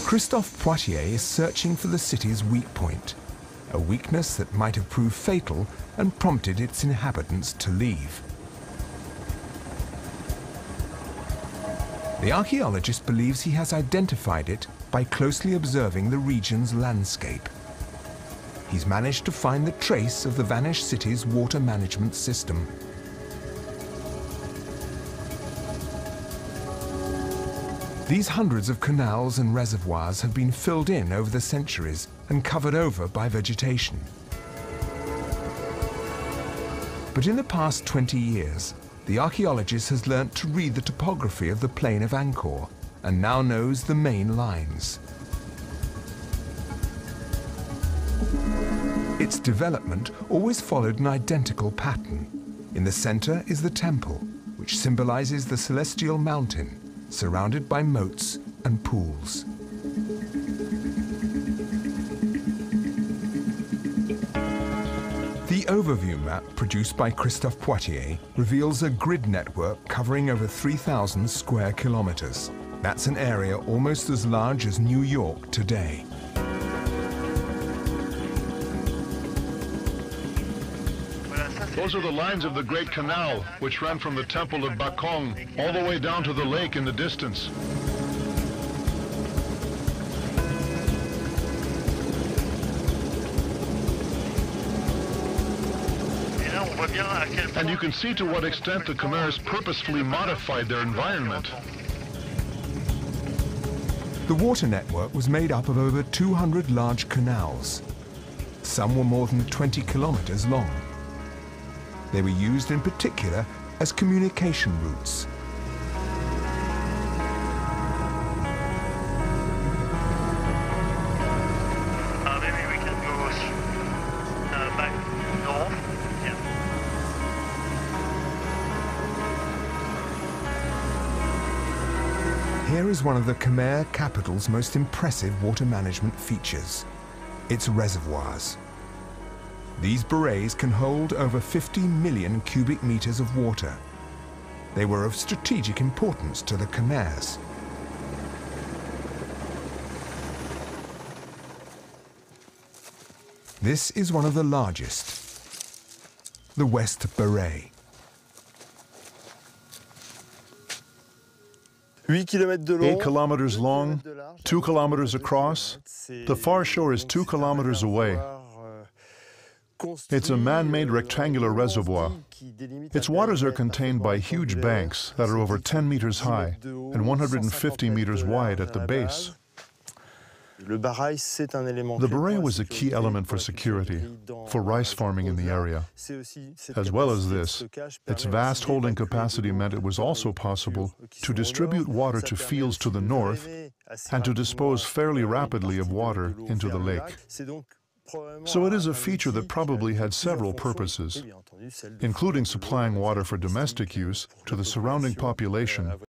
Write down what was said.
Christophe Poitier is searching for the city's weak point, a weakness that might have proved fatal and prompted its inhabitants to leave. The archaeologist believes he has identified it by closely observing the region's landscape. He's managed to find the trace of the vanished city's water management system. These hundreds of canals and reservoirs have been filled in over the centuries and covered over by vegetation. But in the past 20 years, the archaeologist has learnt to read the topography of the plain of Angkor and now knows the main lines. Its development always followed an identical pattern. In the center is the temple, which symbolizes the celestial mountain, surrounded by moats and pools. The overview map produced by Christophe Poitier reveals a grid network covering over 3,000 square kilometers. That's an area almost as large as New York today. Those are the lines of the Great Canal, which ran from the Temple of Bakong all the way down to the lake in the distance. And you can see to what extent the Khmers purposefully modified their environment. The water network was made up of over 200 large canals. Some were more than 20 kilometers long. They were used in particular as communication routes. Maybe we can go back north. Yeah. Here is one of the Khmer capital's most impressive water management features, its reservoirs. These berets can hold over 50 million cubic meters of water. They were of strategic importance to the Khmers. This is one of the largest, the West Beret. 8 kilometers long, 2 kilometers across. The far shore is 2 kilometers away. It's a man-made rectangular reservoir. Its waters are contained by huge banks that are over 10 meters high and 150 meters wide at the base. The beret was a key element for security, for rice farming in the area. As well as this, its vast holding capacity meant it was also possible to distribute water to fields to the north and to dispose fairly rapidly of water into the lake. So it is a feature that probably had several purposes, including supplying water for domestic use to the surrounding population